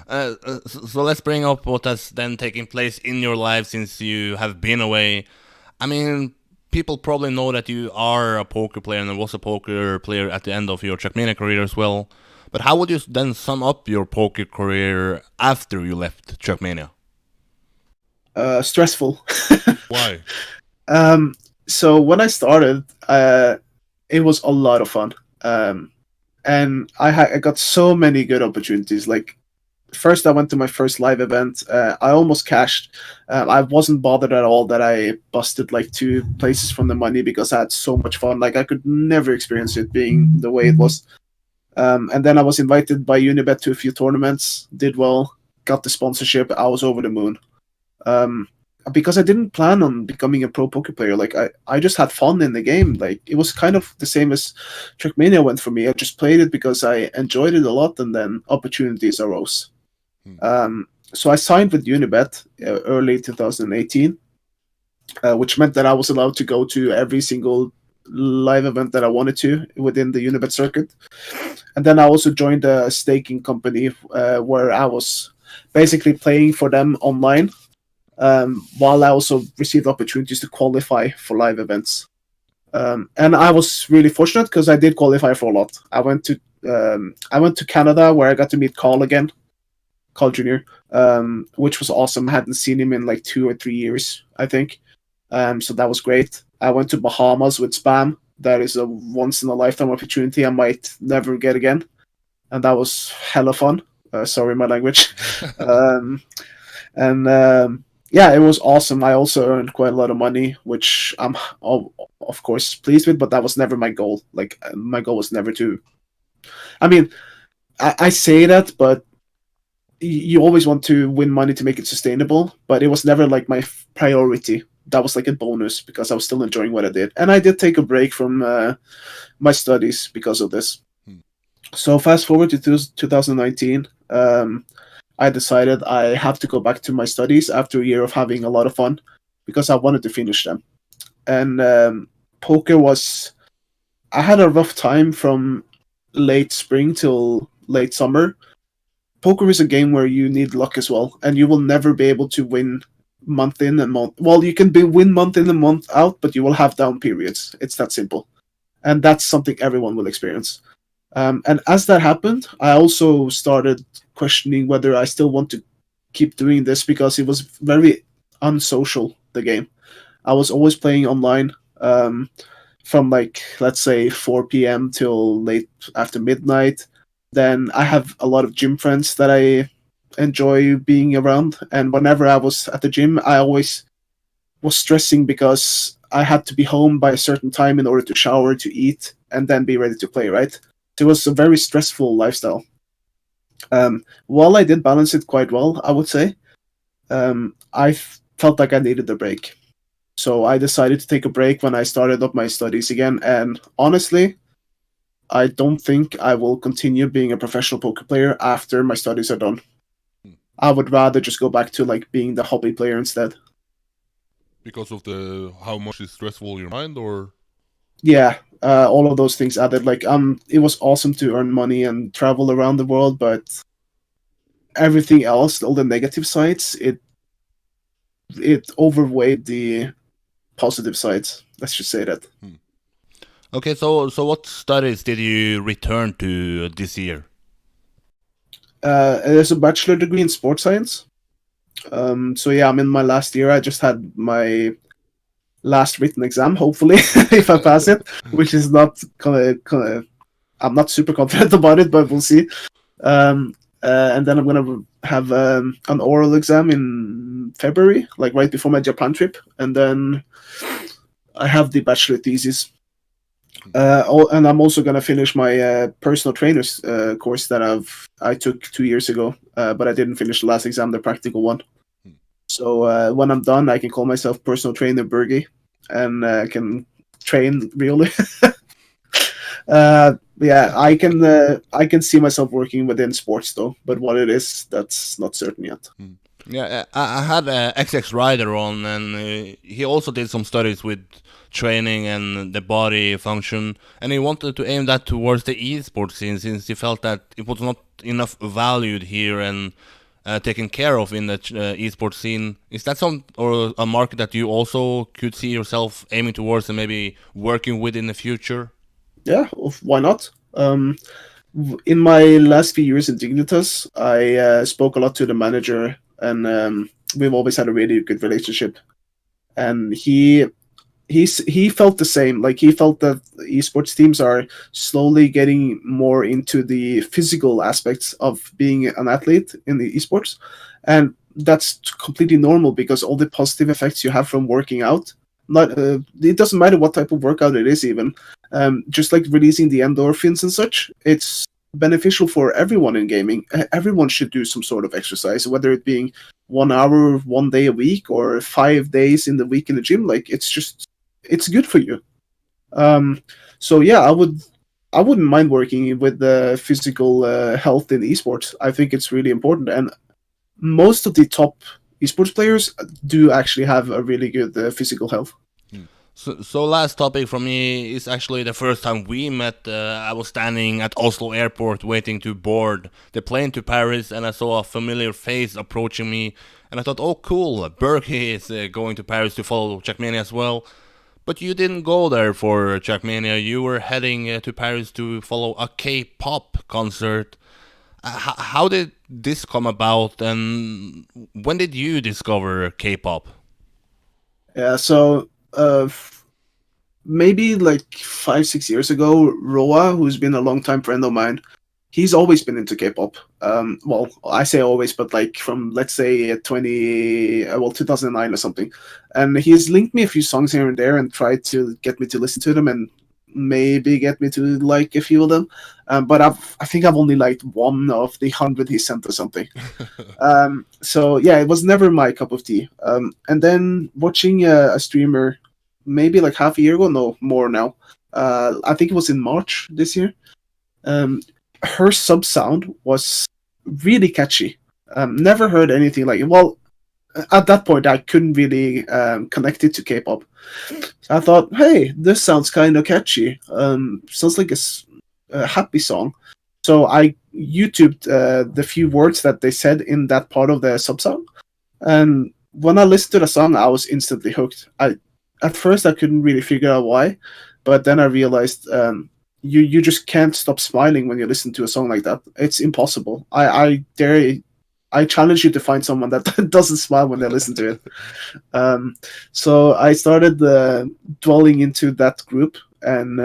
yeah. So let's bring up what has then taken place in your life since you have been away. I mean, people probably know that you are a poker player and was a poker player at the end of your Trackmania career as well. But how would you then sum up your poker career after you left Trackmania? Stressful. Why? um, so when I started, it was a lot of fun. And I got so many good opportunities. Like first, I went to my first live event. I almost cashed. I wasn't bothered at all that I busted like 2 places from the money because I had so much fun. Like I could never experience it being the way it was. And then I was invited by Unibet to a few tournaments. Did well. Got the sponsorship. I was over the moon. Um, because I didn't plan on becoming a pro poker player. Like I just had fun in the game. Like it was kind of the same as Trackmania went for me. I just played it because I enjoyed it a lot, and then opportunities arose. Hmm. So I signed with Unibet early 2018, which meant that I was allowed to go to every single live event that I wanted to within the Unibet circuit. And then I also joined a staking company where I was basically playing for them online, while I also received opportunities to qualify for live events. And I was really fortunate because I did qualify for a lot. I went to Canada where I got to meet Carl again, Carl Jr., which was awesome. I hadn't seen him in like 2 or 3 years, I think. So that was great. I went to Bahamas with Spam. That is a once in a lifetime opportunity I might never get again, and that was hella fun. Sorry, my language. um, and Yeah, it was awesome. I also earned quite a lot of money, which I'm of course pleased with. But that was never my goal. Like my goal was never to. I mean, I say that, but you always want to win money to make it sustainable. But it was never like my priority. That was like a bonus because I was still enjoying what I did, and I did take a break from my studies because of this. Hmm. So fast forward to 2019. I decided I have to go back to my studies after a year of having a lot of fun because I wanted to finish them. And poker was. I had a rough time from late spring till late summer. Poker is a game where you need luck as well, and you will never be able to win month in and month. Well, you can win month in and month out, but you will have down periods. It's that simple, and that's something everyone will experience. And as that happened, I also started questioning whether I still want to keep doing this because it was very unsocial, the game. I was always playing online from like, let's say, 4 p.m. till late after midnight. Then I have a lot of gym friends that I enjoy being around. And whenever I was at the gym, I always was stressing because I had to be home by a certain time in order to shower, to eat, and then be ready to play, right? So it was a very stressful lifestyle. While I did balance it quite well, I would say, felt like I needed a break. So I decided to take a break when I started up my studies again. And honestly, I don't think I will continue being a professional poker player after my studies are done. I would rather just go back to like being the hobby player instead. Because of the how much is stressful your mind, or Yeah, all of those things added. Like, it was awesome to earn money and travel around the world, but everything else, all the negative sides, it overweighed the positive sides. Let's just say that. okay, so what studies did you return to this year? There's a bachelor degree in sports science. So yeah, I'm in my last year. I just had my last written exam, hopefully, if I pass it, which is not kind of. I'm not super confident about it, but we'll see. And then I'm gonna have an oral exam in February, like right before my Japan trip, and then I have the bachelor thesis. And I'm also gonna finish my personal trainers course that I took 2 years ago, but I didn't finish the last exam, the practical one. So when I'm done, I can call myself personal trainer Bergie, and can train really. Yeah, I can see myself working within sports though, but what it is, that's not certain yet. Mm. Yeah, I had XX Rider on, and he also did some studies with training and the body function, and he wanted to aim that towards the esports scene since he felt that it was not enough valued here and taken care of in the esports scene. Is that some or a market that you also could see yourself aiming towards and maybe working with in the future? Yeah, why not? In my last few years in Dignitas, I spoke a lot to the manager, and we've always had a really good relationship. And he felt the same. Like he felt that esports teams are slowly getting more into the physical aspects of being an athlete in the esports, and that's completely normal because all the positive effects you have from working out. Not it doesn't matter what type of workout it is, even just like releasing the endorphins and such. It's beneficial for everyone in gaming. Everyone should do some sort of exercise, whether it being 1 hour, 1 day a week, or 5 days in the week in the gym. Like it's good for you. Um, so yeah, I wouldn't mind working with the physical health in esports. I think it's really important, and most of the top esports players do actually have a really good physical health. So last topic for me is actually the first time we met. I was standing at Oslo airport waiting to board the plane to Paris, and I saw a familiar face approaching me. And I thought, oh, cool, Bergie is going to Paris to follow Trackmania as well. But you didn't go there for Trackmania. You were heading to Paris to follow a K-pop concert. How did this come about, and when did you discover K-pop? Yeah, so maybe like 5 6 years ago, Roa, who's been a long time friend of mine, he's always been into K-pop. Well, I say always, but like from let's say 2009 or something. And he's linked me a few songs here and there and tried to get me to listen to them and maybe get me to like a few of them. But I think I've only liked one of the 100 he sent or something. So yeah, it was never my cup of tea. And then watching a streamer, maybe like half a year ago, no more now. I think it was in March this year. Um, Her sub sound was really catchy. Never heard anything like it. Well, at that point, I couldn't really connect it to K-pop. So I thought, hey, this sounds kind of catchy. Sounds like a happy song. So I YouTubed the few words that they said in that part of the sub song, and when I listened to the song, I was instantly hooked. I At first I couldn't really figure out why, but then I realized you just can't stop smiling when you listen to a song like that. It's impossible. I challenge you to find someone that doesn't smile when they listen to it. So I started dwelling into that group and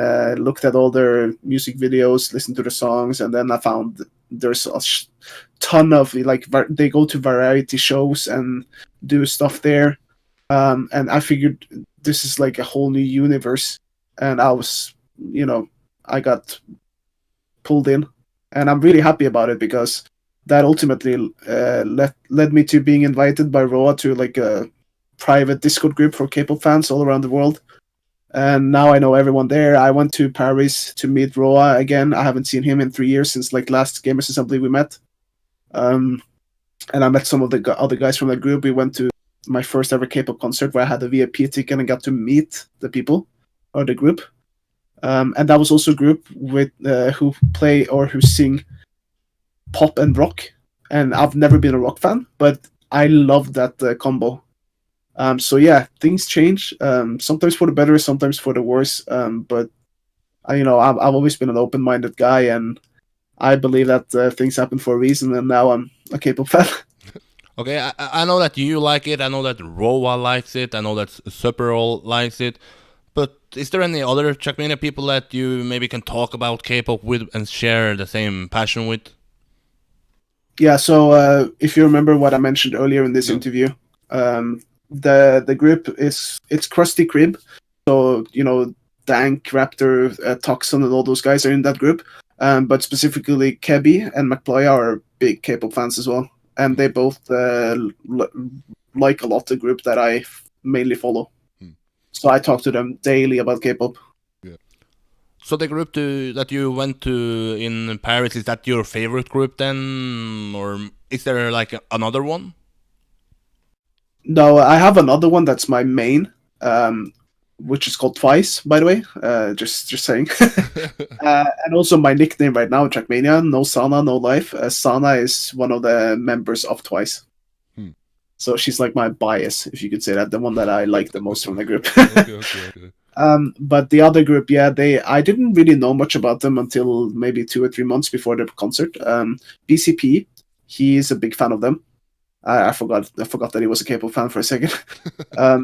looked at all their music videos, listened to the songs, and then I found there's a ton of like they go to variety shows and do stuff there. And I figured this is like a whole new universe, and I was, I got pulled in, and I'm really happy about it because that ultimately led me to being invited by Roa to like a private Discord group for K-pop fans all around the world. And now I know everyone there. I went to Paris to meet Roa again. I haven't seen him in 3 years since like last Gamers Assembly we met. Um, and I met some of the other guys from that group. We went to my first ever K-pop concert where I had a VIP ticket and got to meet the people or the group. And that was also a group with who play or who sing pop and rock. And I've never been a rock fan, but I love that combo. So yeah, things change. Sometimes for the better, sometimes for the worse. But I've always been an open-minded guy, and I believe that things happen for a reason. And now I'm a K-pop fan. Okay, I know that you like it. I know that Roa likes it. I know that Superall likes it. But is there any other Trackmania people that you maybe can talk about K-pop with and share the same passion with? Yeah. So if you remember what I mentioned earlier in this No. interview, the group it's Krusty Krib. So Dank, Raptor, Toxin, and all those guys are in that group. But specifically, Kebby and McPloy are big K-pop fans as well, and they both like a lot the group that I mainly follow. Hmm. So I talk to them daily about K-pop. Yeah. So the group that you went to in Paris, is that your favorite group then, or is there like another one? No, I have another one that's my main, which is called Twice, by the way. Just saying. And also my nickname right now, Trackmania, no Sana, no life. Sana is one of the members of Twice. Hmm. So she's like my bias, if you could say that, the one that I like the most from the group. Okay. But the other group, yeah, I didn't really know much about them until maybe 2 or 3 months before the concert. BCP, he is a big fan of them. I forgot that he was a K-pop fan for a second.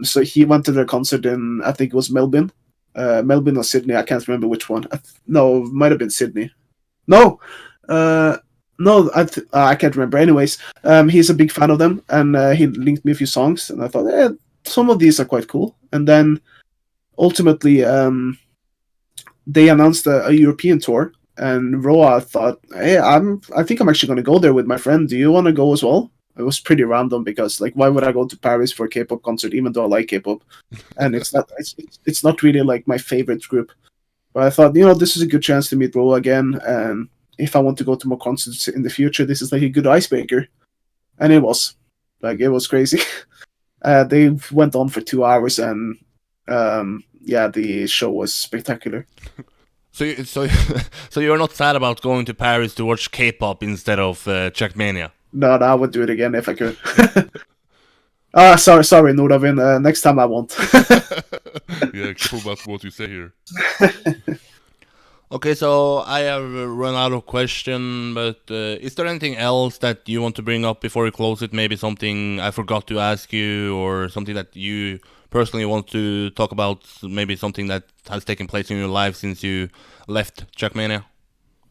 So he went to their concert in, I think it was Melbourne. Melbourne or Sydney, I can't remember which one. No, it might have been Sydney. No, no, I can't remember. Anyways, he's a big fan of them, and he linked me a few songs, and I thought, some of these are quite cool. And then ultimately, they announced a European tour, and Roa thought, hey, I think I'm actually going to go there with my friend. Do you want to go as well? It was pretty random because, like, why would I go to Paris for a K-pop concert, even though I like K-pop? And it's not really like my favorite group. But I thought, this is a good chance to meet Roa again, and if I want to go to more concerts in the future, this is like a good icebreaker. And it was crazy. They went on for 2 hours, and yeah, the show was spectacular. So you're not sad about going to Paris to watch K-pop instead of Trackmania? No, I would do it again if I could. Sorry, Nordavind. Next time I won't. Yeah, careful about what you say here. Okay, so I have run out of question, but is there anything else that you want to bring up before we close it? Maybe something I forgot to ask you, or something that you personally want to talk about? Maybe something that has taken place in your life since you left Trackmania?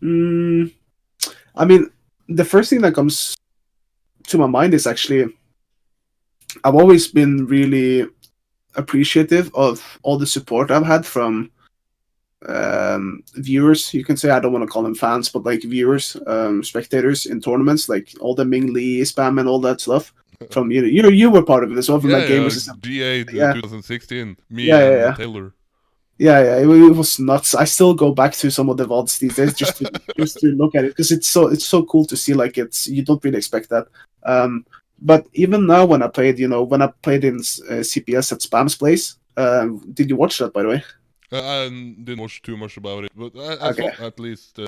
I mean, the first thing that comes to my mind is actually I've always been really appreciative of all the support I've had from viewers. You can say, I don't want to call them fans, but like viewers, spectators in tournaments, like all the Ming Lee spam and all that stuff. From you were part of it as well, from like gamers and stuff. GA Yeah. 2016, me Yeah, and yeah. Taylor. Yeah, it was nuts. I still go back to some of the VODs these days just to look at it, because it's so cool to see. Like, you don't really expect that. But even now, when I played in CPS at Spam's place, did you watch that, by the way? I didn't watch too much about it, but I Okay. saw at least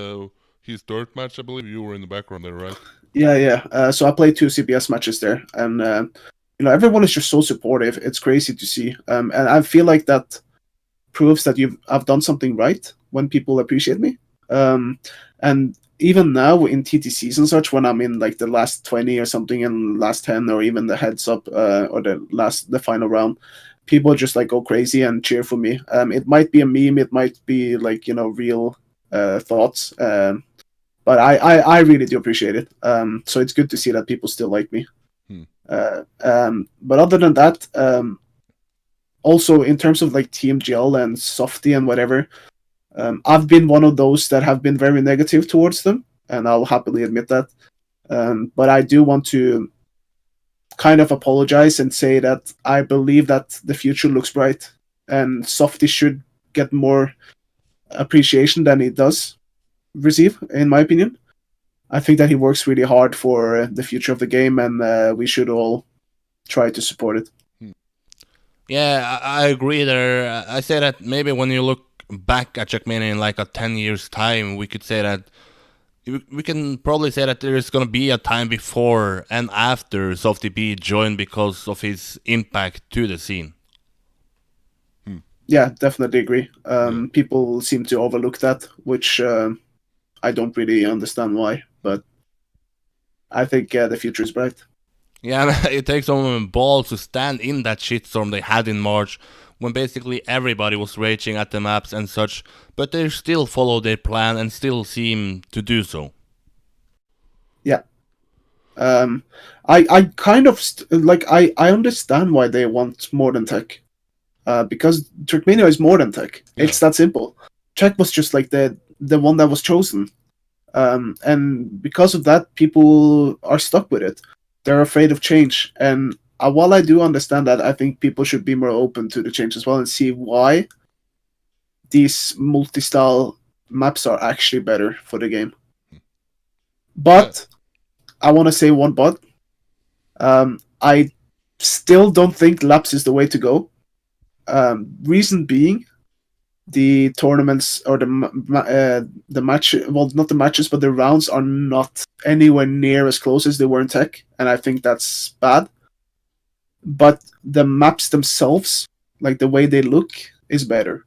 his third match. I believe you were in the background there, right? Yeah. So I played 2 CPS matches there, and everyone is just so supportive. It's crazy to see, and I feel like that proves that I've done something right when people appreciate me. And even now in TTCs and such, when I'm in like the last 20 or something, and last 10, or even the heads up or the final round, people just like go crazy and cheer for me. It might be a meme, it might be like real thoughts, but I really do appreciate it. So it's good to see that people still like me. But other than that, also in terms of like TMGL and Softy and whatever, I've been one of those that have been very negative towards them, and I'll happily admit that. But I do want to kind of apologize and say that I believe that the future looks bright, and Softy should get more appreciation than he does receive, in my opinion. I think that he works really hard for the future of the game, and we should all try to support it. Yeah, I agree there. I say that maybe when you look back at Trackmania in like a 10 years time, we could say that we can probably say that there is going to be a time before and after Softy B joined because of his impact to the scene. Yeah, definitely agree. People seem to overlook that, which I don't really understand why, but I think the future is bright. Yeah, it takes some balls to stand in that shitstorm they had in March, when basically everybody was raging at the maps and such, but they still follow their plan and still seem to do so. Yeah. I kind of I understand why they want more than tech, because Trackmania is more than tech. Yeah. It's that simple. Tech was just like the one that was chosen, and because of that, people are stuck with it. They're afraid of change, and while I do understand that, I think people should be more open to the change as well and see why these multi-style maps are actually better for the game. But I want to say one but. I still don't think laps is the way to go. Reason being, the tournaments or the match, well, not the matches, but the rounds are not anywhere near as close as they were in Tech, and I think that's bad. But the maps themselves, like the way they look, is better,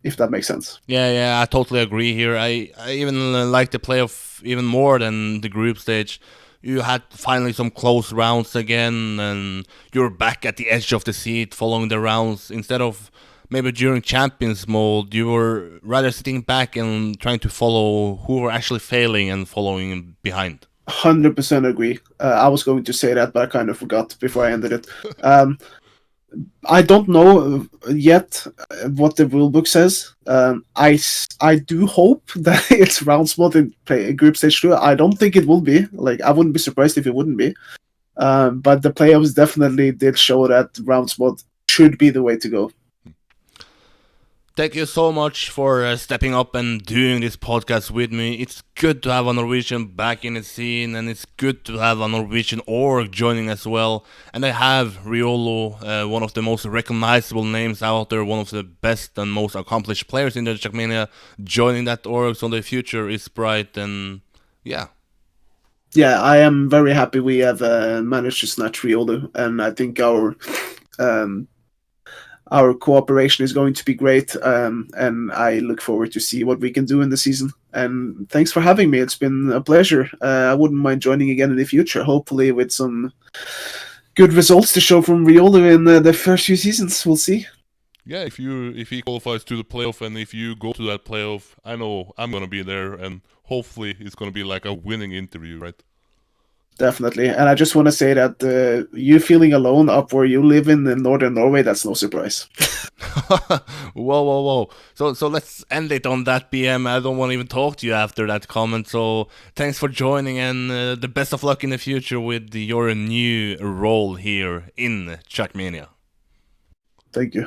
if that makes sense. Yeah, I totally agree here. I even like the playoff even more than the group stage. You had finally some close rounds again, and you're back at the edge of the seat following the rounds. Instead of maybe during Champions mode, you were rather sitting back and trying to follow who were actually failing and following behind. 100% agree. I was going to say that, but I kind of forgot before I ended it. I don't know yet what the rulebook says. I do hope that it's rounds mode in group stage 2. I don't think it will be. Like, I wouldn't be surprised if it wouldn't be. But the playoffs definitely did show that rounds mode should be the way to go. Thank you so much for stepping up and doing this podcast with me. It's good to have a Norwegian back in the scene, and it's good to have a Norwegian org joining as well. And I have Riolo, one of the most recognizable names out there, one of the best and most accomplished players in the Trackmania, joining that org. So the future is bright, and yeah. Yeah, I am very happy we have managed to snatch Riolo, and I think our cooperation is going to be great, and I look forward to see what we can do in the season. And thanks for having me. It's been a pleasure. I wouldn't mind joining again in the future, hopefully with some good results to show from Riolo in the first few seasons. We'll see. Yeah, if he qualifies to the playoff and if you go to that playoff, I know I'm gonna be there, and hopefully it's gonna be like a winning interview, right? Definitely. And I just want to say that you feeling alone up where you live in northern Norway, that's no surprise. Whoa. So let's end it on that, BM. I don't want to even talk to you after that comment. So thanks for joining, and the best of luck in the future with your new role here in Trackmania. Thank you.